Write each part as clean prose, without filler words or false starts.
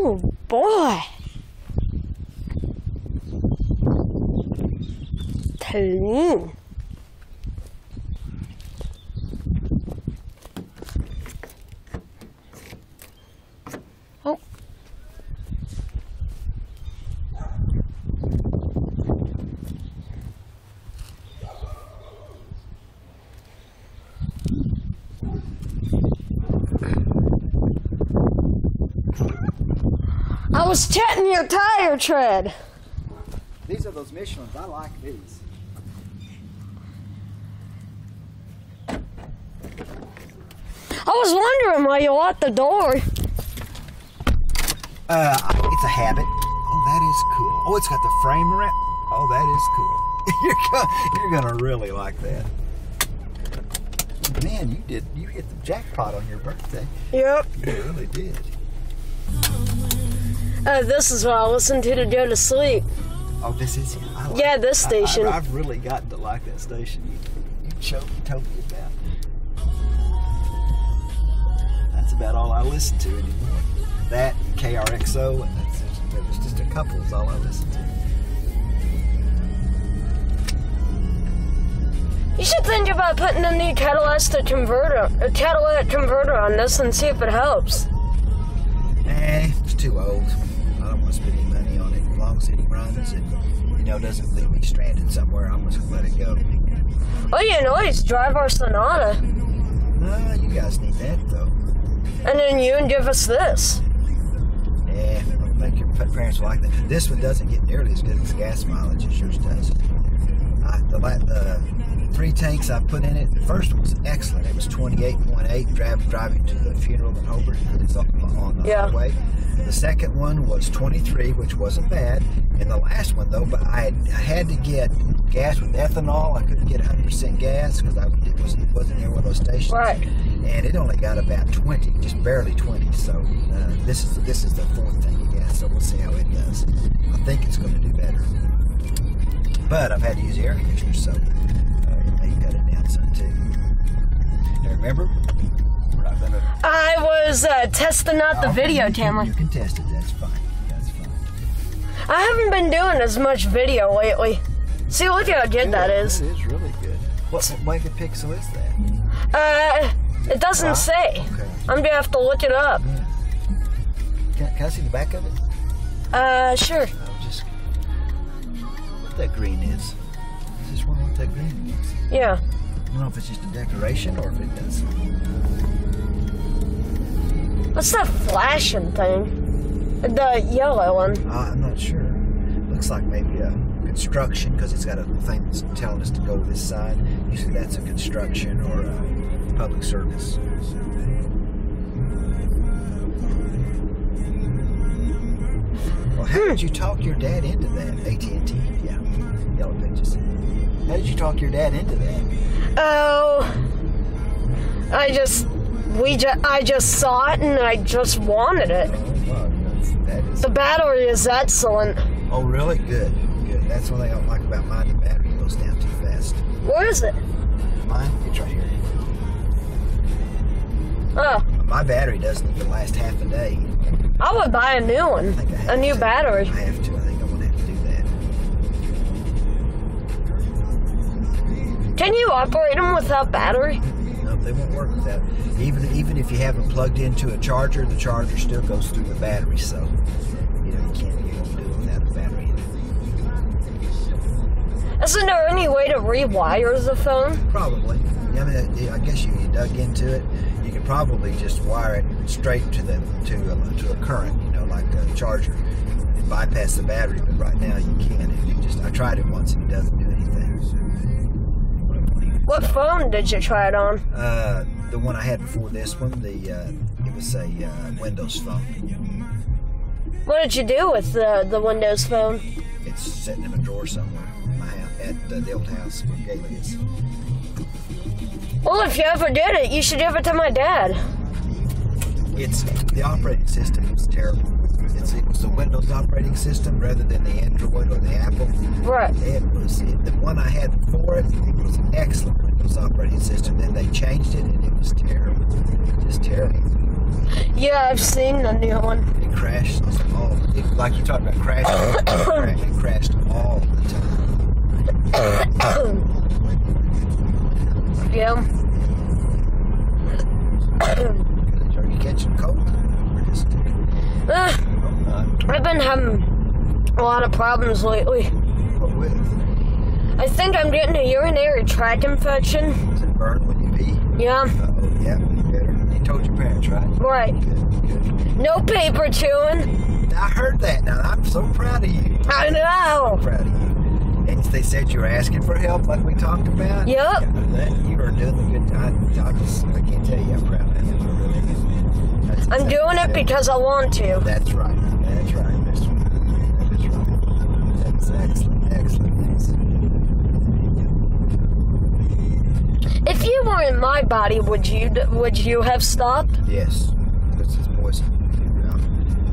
Oh boy. Clean. Oh. I was checking your tire tread. These are those Michelins. I like these. I was wondering why you locked the door. It's a habit. Oh, that is cool. Oh, it's got the frame around. Oh, that is cool. You're gonna really like that. Man, you hit the jackpot on your birthday. Yep. You really did. This is what I listen to go to sleep. Oh, this is it? Yeah, this station. I've really gotten to like that station you told me about. That's about all I listen to anymore. That, KRXO, and there's just a couple is all I listen to. You should think about putting a new catalytic converter on this and see if it helps. It's too old. I don't want to spend any money on it. As long as it runs and, doesn't leave me stranded somewhere, I'm just going to let it go. Oh, you know, he's drive our Sonata. No, you guys need that, though. And then you can give us this. Yeah, I don't think your parents will like that. This one doesn't get nearly as good as gas mileage as yours does. The 3 tanks I put in it, the first one was excellent. It was 28.8, driving to the funeral in Hobart. It's on the highway. The second one was 23, which wasn't bad. And the last one, though, but I had to get gas with ethanol. I couldn't get 100% gas because it wasn't near one of those stations. Right. And it only got about 20, just barely 20. So this is the 4th tank of gas. So we'll see how it does. I think it's going to do better. But I've had to use the air conditioner, so it may cut it down some too. Now remember, we're not going to... I was testing out the video camera. You can test it, that's fine. That's fine. I haven't been doing as much video lately. See, look how good that is. It is really good. What megapixel is that? It doesn't say. Okay. I'm going to have to look it up. Yeah. Can I see the back of it? Sure. What that green is. I just wonder what that green is. Yeah. I don't know if it's just a decoration or if it does. What's that flashing thing? The yellow one. I'm not sure. Looks like maybe a construction because it's got a thing that's telling us to go to this side. Usually that's a construction or a public service. Well, how did you talk your dad into that? AT&T, yeah. Yellow Pages. How did you talk your dad into that? Oh, I just saw it and I just wanted it. Oh, wow, that is... The battery is excellent. Oh, really? Good, good. That's one thing I don't like about mine. The battery goes down too fast. Where is it? Mine? It's right here. Oh. My battery doesn't even last half a day. I would buy a new one. A new battery. I have to. I think I'm going to have to do that. Can you operate them without battery? No, they won't work without. Even if you have them plugged into a charger, the charger still goes through the battery. So, you can't do it without a battery. Isn't there any way to rewire the phone? Probably. I mean, I guess you dug into it. You could probably just wire it straight to a current, like a charger, and bypass the battery. But right now you can't. I tried it once and it doesn't do anything. What phone did you try it on? The one I had before this one. It was a Windows phone. What did you do with the Windows phone? It's sitting in a drawer somewhere in my house, at the old house where Gailey is. Well, if you ever did it, you should give it to my dad. The operating system was terrible. It was the Windows operating system rather than the Android or the Apple. Right. The one I had before it was an excellent Windows operating system. Then they changed it and it was terrible. Just terrible. Yeah, I've seen the new one. It crashed all. Like you talked about crashing, it crashed all the time. Yeah. Are you catching cold? Or just, I've been having a lot of problems lately. what with? I think I'm getting a urinary tract infection. Does it burn when you pee? Yeah. Uh-oh, yeah, better. You told your parents, right? Right. Good. No paper chewing. I heard that. Now, I'm so proud of you. I know. I'm proud of you. And they said you were asking for help like we talked about? Yep. Yeah, you are doing a good time. I can't tell you, I'm proud of you. Really. That's I'm exactly doing it what because I want to. That's right. That's right. That's right. That's right. That's excellent. Excellent. If you were in my body, would you have stopped? Yes. This is poison.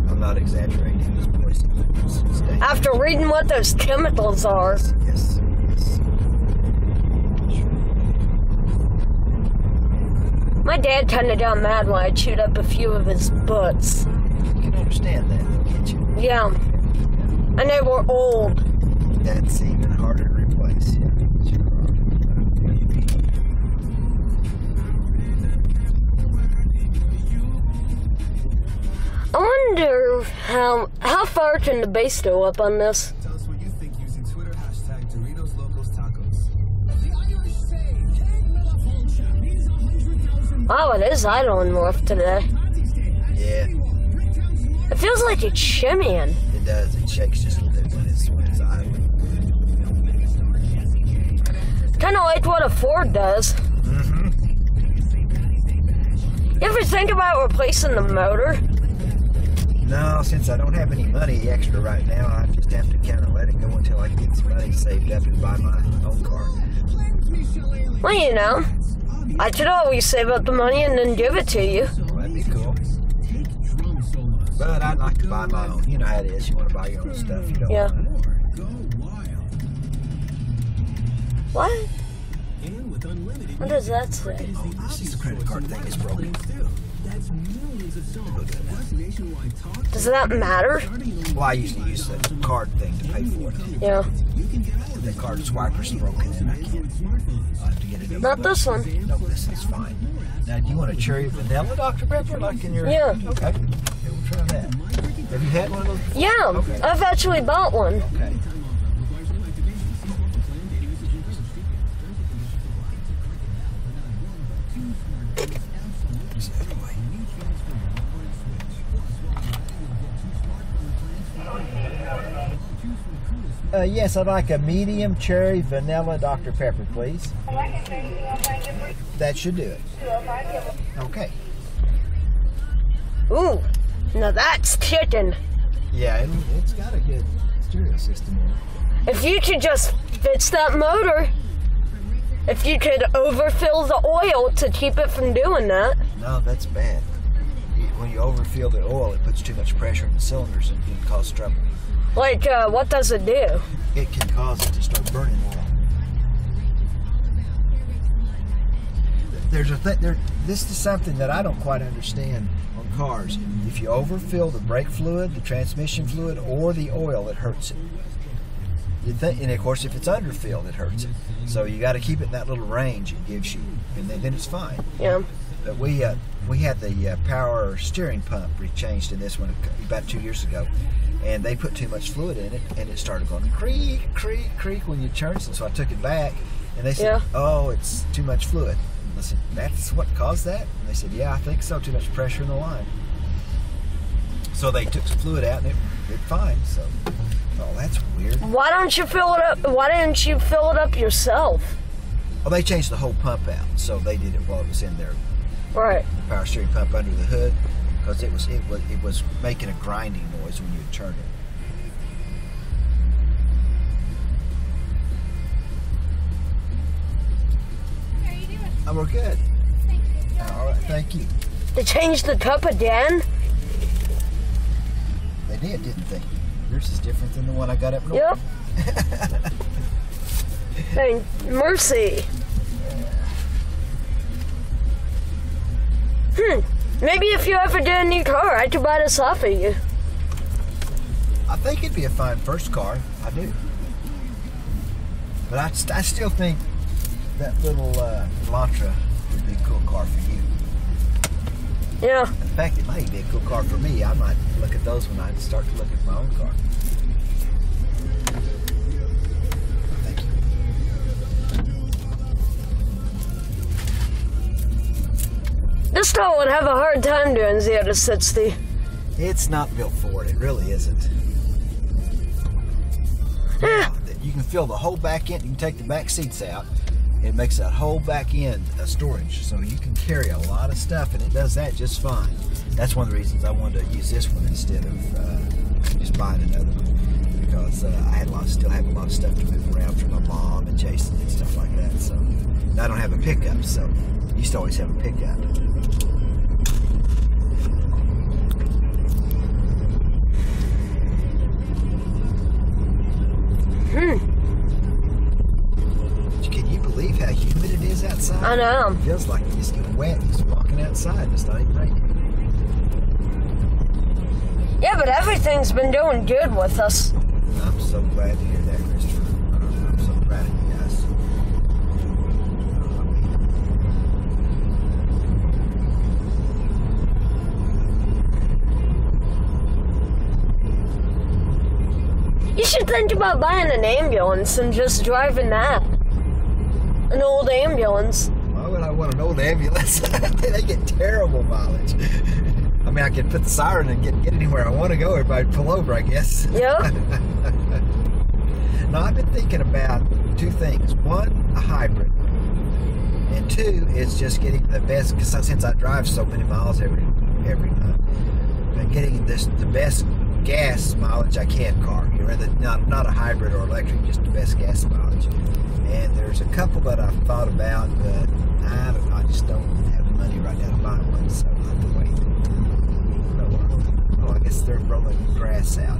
I'm not exaggerating. It's poison. It's dangerous. After reading what those chemicals are. Yes. Yes. My dad kinda got mad when I chewed up a few of his butts. You can understand that, can't you? Yeah. And they were old. That's even harder to replace. Yeah. Sure are. I wonder how far can the base go up on this? Tell us what you think using Twitter hashtag Doritos Locos Tacos. The Irish say, Wow, it is idling rough today. Yeah, It feels like it's shimmying. it does. It shakes just a little bit when it's idling. Kinda like what a Ford does. Mm-hmm. You ever think about replacing the motor? No, since I don't have any money extra right now, I just have to kind of let it go until I can get some money saved up and buy my own car. Well, you know, I could always save up the money and then give it to you. Well, that'd be cool. But I'd like to buy my own. You know how it is. You want to buy your own stuff. You don't Yeah. want to. What? What does that say? Oh, this is a credit card thing. It's broken. Does that matter? Well, I usually use the card thing to pay for it. Yeah. The card swiper's broken and I can't. I'll have to get it over. Not this one. No, this is fine. Now, do you want a cherry vanilla Dr. Pepper like in your... Yeah. Okay. We'll try that. Have you had one of those? Yeah, Okay. I've actually bought one. Okay. Just that way. Yes, I'd like a medium cherry vanilla Dr. Pepper, please. That should do it. Okay. Ooh, now that's chicken. Yeah, it's got a good stereo system in it. If you could just fix that motor, if you could overfill the oil to keep it from doing that. No, that's bad. When you overfill the oil, it puts too much pressure in the cylinders and can cause trouble. Like, what does it do? It can cause it to start burning oil. There's a this is something that I don't quite understand on cars. If you overfill the brake fluid, the transmission fluid, or the oil, it hurts it. And of course, if it's underfilled, it hurts it. So you got to keep it in that little range it gives you, and then it's fine. Yeah. But we had the power steering pump changed in this one about 2 years ago, and they put too much fluid in it, and it started going creak, creak, creak when you turn it. So I took it back, and they said, "Oh, it's too much fluid." And I said, "That's what caused that?" And they said, "Yeah, I think so. Too much pressure in the line." So they took some fluid out, and it fine. So, oh, that's weird. Why don't you fill it up? Why didn't you fill it up yourself? Well, they changed the whole pump out, so they did it while it was in there. Right. The power steering pump under the hood, because it was making a grinding noise when you would turn it. How are you doing? Oh, we're good. All right, thank you. They changed the cup again? They did, didn't they? Yours is different than the one I got up north. Yep. Thank mercy. Maybe if you ever get a new car, I could buy this off of you. I think it'd be a fine first car. I do. But I still think that little Elantra would be a cool car for you. Yeah. In fact, it might be a cool car for me. I might look at those when I start to look at my own car. Thank you. This car would have a hard time doing 0 to 60. It's not built for it. It really isn't. Yeah. You can fill the whole back end. You can take the back seats out. It makes that whole back end a storage, so you can carry a lot of stuff, and it does that just fine. That's one of the reasons I wanted to use this one instead of just buying another one, because I still have a lot of stuff to move around for my mom and Jason and stuff like that. So and I don't have a pickup, so I used to always have a pickup. Can you believe how humid it is outside? I know. It feels like you just get wet just walking outside. It's not even raining. Yeah, but everything's been doing good with us. I'm so glad to hear that, Christopher. I'm so proud of you guys. You should think about buying an ambulance and just driving that. An old ambulance. Why would I want an old ambulance? They get terrible mileage. I mean, I could put the siren and get anywhere I want to go. Everybody pull over, I guess. Yep. Now, I've been thinking about two things. One, a hybrid. And two, is just getting the best, because since I drive so many miles every month, and getting the best gas mileage I can car. You know, not a hybrid or electric, just the best gas mileage. And there's a couple that I've thought about, but I just don't have the money right now to buy one, so I'll have to wait. Oh, I guess they're rolling grass out.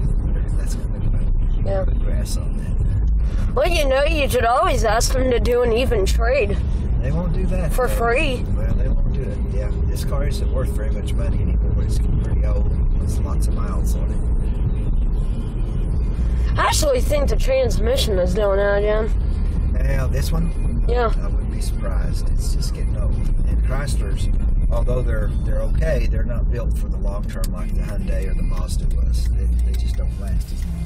That's going to put grass on that. Well, you know, you should always ask them to do an even trade. They won't do that. For free. Well, they won't do it. Yeah, this car isn't worth very much money anymore. It's pretty old. There's lots of miles on it. I actually think the transmission is doing that again. Now, this one? Yeah. I wouldn't be surprised. It's just getting old. And Chryslers, although they're okay, they're not built for the long term like the Hyundai or the Mazda was. They just don't last as long.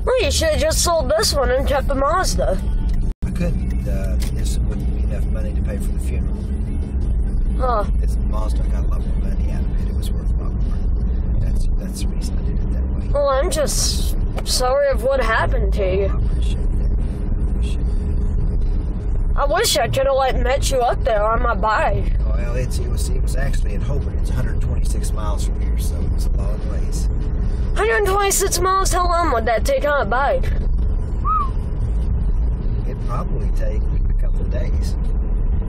Well, you should have just sold this one and kept the Mazda. I couldn't. This wouldn't be enough money to pay for the funeral. Huh. This Mazda, I got a lot more money out of it. It was worth a lot more. That's the reason I did it that way. Well, I'm just sorry of what happened to you. I appreciate that. I wish I could have met you up there on my bike. Well, it was actually in Hobart. It's 126 miles from here, so it's a long ways. 126 miles? How long would that take on a bike? It'd probably take a couple of days.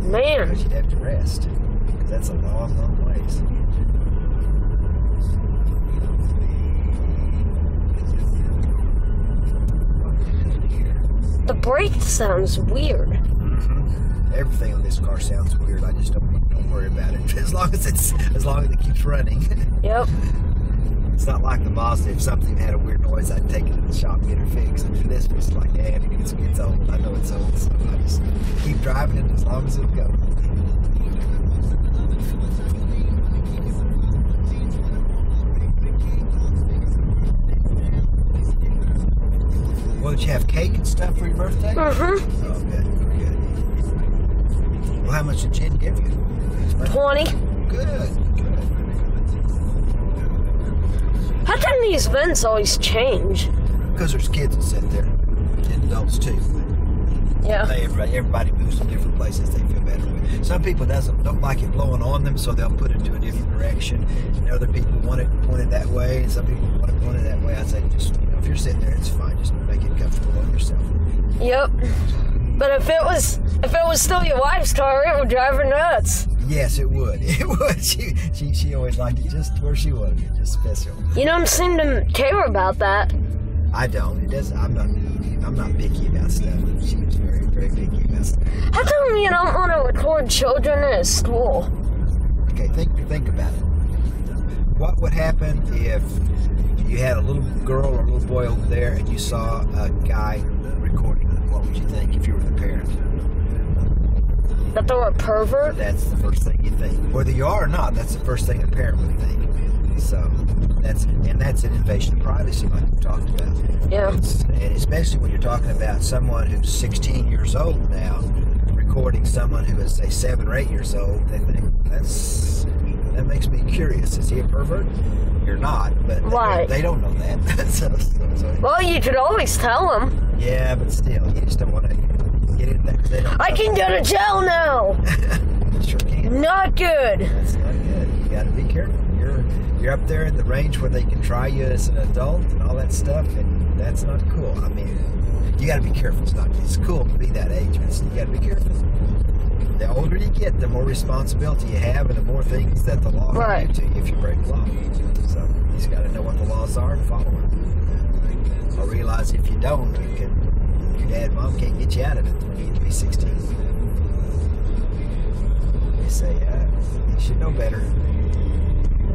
Man. Because you'd have to rest. Because that's a long, long ways. The brake sounds weird. Everything on this car sounds weird. I just don't worry about it as long as it keeps running. Yep. It's not like the Mazda. If something had a weird noise, I'd take it to the shop and get it fixed. And this was like, it's old. I know it's old, so I just keep driving it as long as it'll go. Well, did you have cake and stuff for your birthday? Mm-hmm. Oh, good. Well, how much did Jen give you? 20. Good. How come these vents always change? Because there's kids that sit there, and adults too. Yeah. Everybody moves to different places they feel better with. Some people don't like it blowing on them, so they'll put it to a different direction. And other people want it pointed that way, and some people want it pointed that way. I say, just if you're sitting there, it's fine. Just make it comfortable on yourself. Yep. But if it was still your wife's car, it would drive her nuts. Yes, it would. It would. She always liked it just where she wanted it, just special. You don't seem to care about that. I don't. It does. I'm not picky about stuff. She was very, very picky about stuff. How come you don't want to record children at school? Okay, think about it. What would happen if you had a little girl or a little boy over there and you saw a guy recording, what would you think if you were the parent? That they were a pervert? That's the first thing you think. Whether you are or not, that's the first thing a parent would think. So that's an invasion of privacy like we talked about. Yeah. And especially when you're talking about someone who's 16 years old now recording someone who is, say, 7 or 8 years old, they think that makes me curious. Is he a pervert? You're not, but right. They don't know that. so, well, you could always tell them. Yeah, but still, you just don't want to get in there. I can go to jail now. Sure can. Not good. That's not good. You got to be careful. You're up there in the range where they can try you as an adult and all that stuff, and that's not cool. I mean, you got to be careful. It's cool to be that age, but you got to be careful. The older you get, the more responsibility you have, and the more things that the law can do to you if you break the law. So you just got to know what the laws are and follow them. Or realize if you don't, your dad and mom can't get you out of it when you get to be 16. They say, you should know better.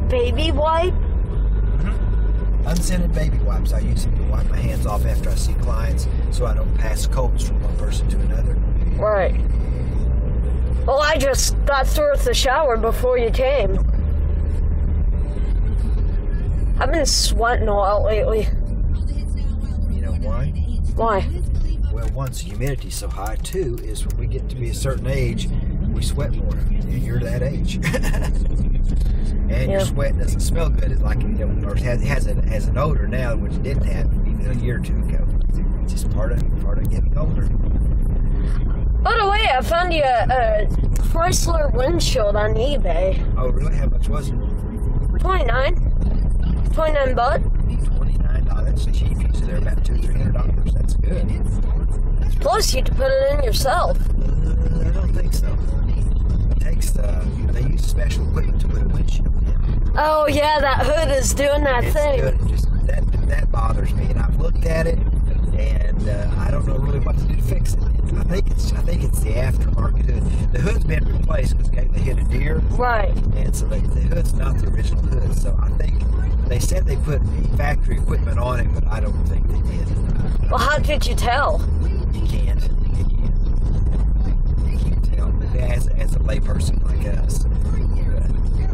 Baby wipe? Mm-hmm. Unscented baby wipes. I use them to wipe my hands off after I see clients so I don't pass colds from one person to another. Right. Well, I just got through with the shower before you came. I've been sweating a lot lately. You know why? Why? Well, one, the humidity's so high. 2 is when we get to be a certain age, we sweat more. And you're that age. And your sweat doesn't smell good. It's like, or it has an odor now, which it didn't have even a year or 2 ago. It's just part of getting older. By the way, I found you a Chrysler windshield on eBay. Oh, really? How much was it? $29. $29 bucks. $29. That's cheap. Usually they're about $200-$300. That's good. Plus, you can put it in yourself. I don't think so. They use special equipment to put a windshield in. Oh yeah, that hood is doing that thing. Good. That bothers me, and I've looked at it, and I don't know really what to do to fix it. I think it's the aftermarket hood. The hood's been replaced because they hit a deer. Right. And so the hood's not the original hood. So I think they said they put factory equipment on it, but I don't think they did. Well, how could you tell? You can't tell as a layperson like us.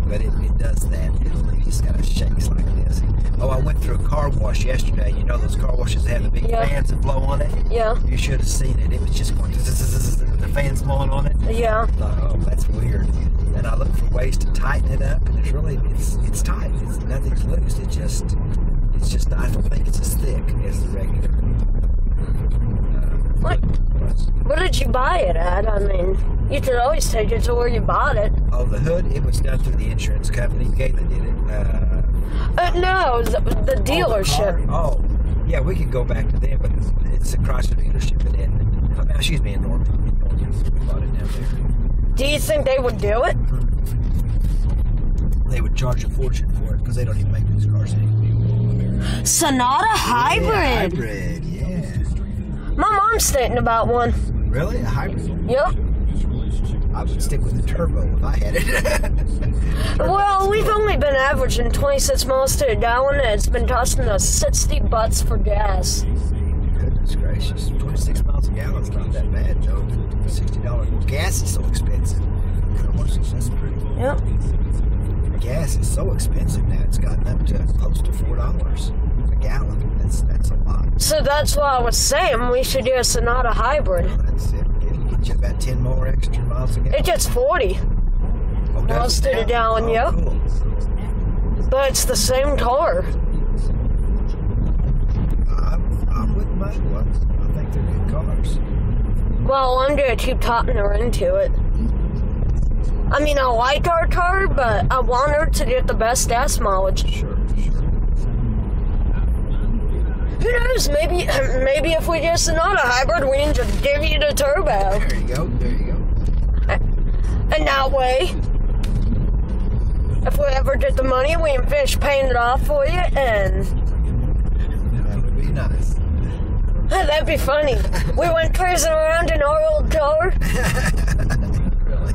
But it does that. It just kind of shakes like this. Oh, I went through a car wash yesterday. You know those car washes that have the big fans that blow on it? Yeah. You should have seen it. It was just going, the fans blowing on it. Yeah. I thought, oh, that's weird. And I looked for ways to tighten it up, and it's tight. Nothing's loose. It's just I don't think it's as thick as the regular. Where did you buy it at? I mean, you could always take it to where you bought it. Oh, the hood? It was done through the insurance company. Galen did it. No, the dealership. Oh, yeah, we could go back to them, but it's a Chrysler dealership in Norman. We bought it down there. Do you think they would do it? They would charge a fortune for it because they don't even make these cars anymore. Sonata Hybrid. Yeah, hybrid, yeah. My mom's thinking about one. Really? A hybrid? Yep. I would stick with the turbo if I had it. Well, we've only been averaging 26 miles to a gallon, and it's been costing us 60 bucks for gas. Goodness gracious. 26 miles a gallon is not that bad, Joe. $60. Well, gas is so expensive. That's pretty. Yep. Gas is so expensive now. It's gotten up to close to $4 a gallon. That's a lot. So that's why I was saying we should do a Sonata Hybrid. That's it. It'll get you about 10 more extra miles a gallon. It gets 40. Oh, miles to the gallon, yep. Cool. But it's the same car. I wouldn't mind one. I think they're good cars. Well, I'm going to keep talking her into it. I mean, I like our car, but I want her to get the best gas mileage. Sure. Who knows? Maybe if we get a Sonata Hybrid, we can just give you the turbo. There you go. And that way, if we ever get the money, we can finish paying it off for you, and that would be nice. That'd be funny. We went cruising around in our old car. Really?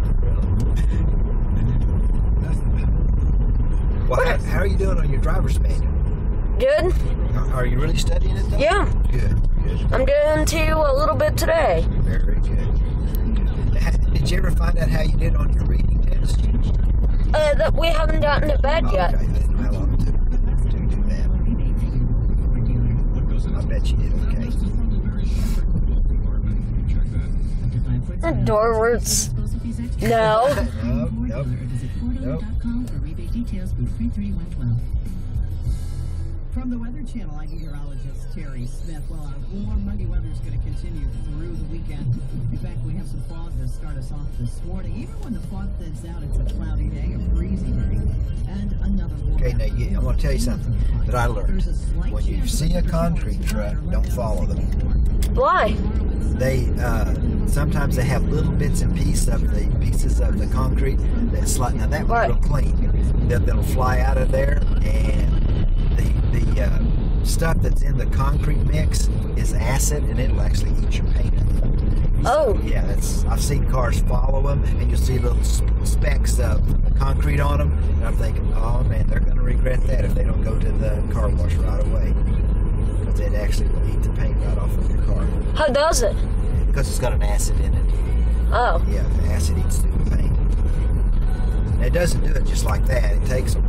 Well, how are you doing on your driver's manual? Good. Are you really studying it though? Yeah. Good. I'm going to a little bit today. Very good. Did you ever find out how you did on your reading test? That we haven't gotten to bed yet. Okay, then how long to do that? I bet you did okay. The door works. No. Nope. From the Weather Channel, I'm meteorologist Terry Smith. Well, our warm Monday weather is going to continue through the weekend. In fact, we have some fog to start us off this morning. Even when the fog thins out, it's a cloudy day, a breezy day, and another warm Okay, now I want to tell you something that I learned. When you see a concrete truck, don't follow them. Why? They sometimes they have little bits and pieces of the concrete that slide. Now that one's real clean. That'll fly out of there, and the stuff that's in the concrete mix is acid, and it'll actually eat your paint up. Oh. Yeah, I've seen cars follow them, and you'll see little specks of concrete on them, and I'm thinking, oh man, they're going to regret that if they don't go to the car wash right away, because it actually will eat the paint right off of your car. How does it? Because it's got an acid in it. Oh. Yeah, the acid eats through the paint. And it doesn't do it just like that. It takes a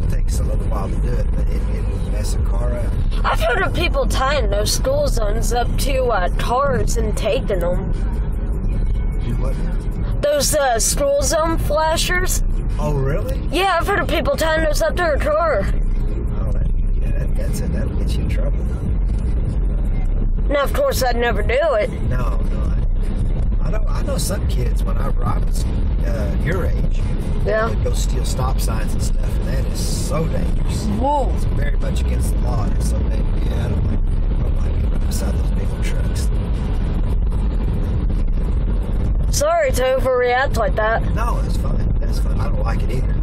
little while to do it, but it will mess a car up. I've heard of people tying those school zones up to cars and taping them. Do what? Those school zone flashers? Oh, really? Yeah, I've heard of people tying those up to their car. Oh, that's it. That'll get you in trouble. Now, of course, I'd never do it. No. I know some kids, whenever I was your age, Yeah. would go steal stop signs and stuff, and that is so dangerous. Whoa. It's very much against the law. It's so dangerous. Yeah, I don't like being right beside those big old trucks. Sorry to overreact like that. No, it's fine. That's fine. I don't like it either.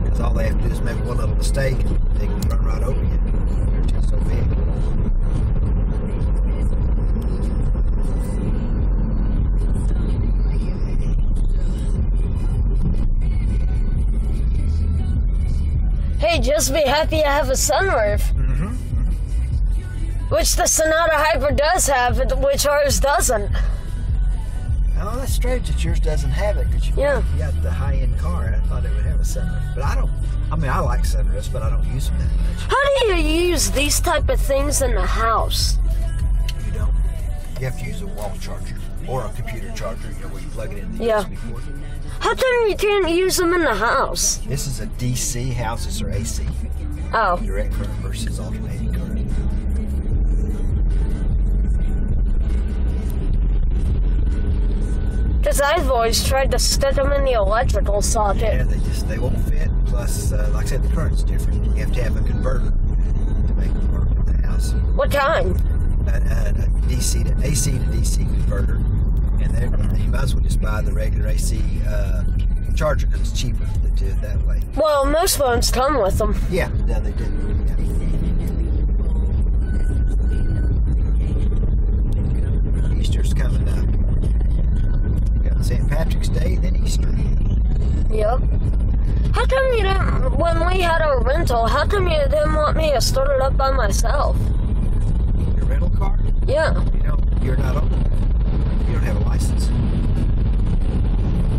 Because all they have to do is make one little mistake, and they can run right over you. They're just so big. Hey, just be happy I have a sunroof. Mm-hmm. Which the Sonata Hybrid does have, which ours doesn't. Oh, that's strange that yours doesn't have it, because you got the high-end car, and I thought it would have a sunroof. But I like sunroofs, but I don't use them that much. How do you use these type of things in the house? You don't. You have to use a wall charger or a computer charger, where you plug it in the USB port. How come you can't use them in the house? This is a DC. Houses are AC. Oh. Direct current versus alternating current. Because I've always tried to stick them in the electrical socket. Yeah, they won't fit. Plus, like I said, the current's different. You have to have a converter to make them work in the house. What kind? A AC to DC converter. And then you might as well just buy the regular AC charger, because it's cheaper to do it that way. Well, most phones come with them. Yeah, they do. Yeah. Easter's coming up. We got St. Patrick's Day, then Easter. Yep. How come you didn't, when we had our rental, how come you didn't want me to start it up by myself? Your rental car? Yeah. You're not on. You don't have a license.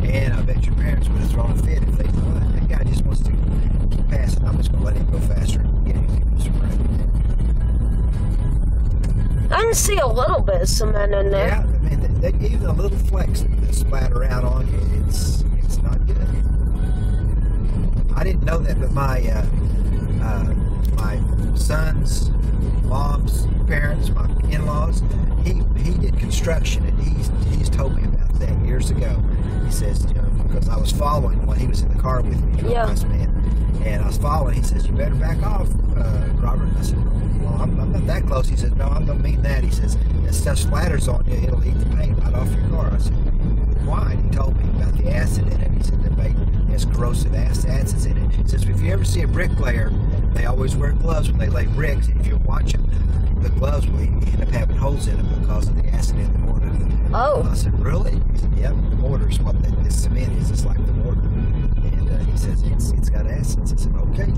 And I bet your parents would have thrown a fit if they thought that guy just wants to keep passing. I'm just going to let him go faster and get him some I can see a little bit of cement in there. Yeah, I mean, even a little flecks that splatter out on you, it's not good. I didn't know that, but my son's mom's parents, my in-laws, he did construction, and he's told me about that years ago. He says, because I was following when he was in the car with me, nice man, and I was following. He says, "You better back off, Robert." And I said, "Well, I'm not that close." He says, "No, I don't mean that." He says, "That stuff splatters on you; it'll eat the paint right off your car." I said, "Why?" And he told me about the acid in it. He said that has corrosive acids in it. He says, if you ever see a bricklayer, they always wear gloves when they lay bricks, and if you watch them, the gloves will end up having holes in them because of the acid in the mortar. Oh. I said, really? He said, yep, the mortar's what this cement is. It's like the mortar. And he says, it's got acids. I said, okay.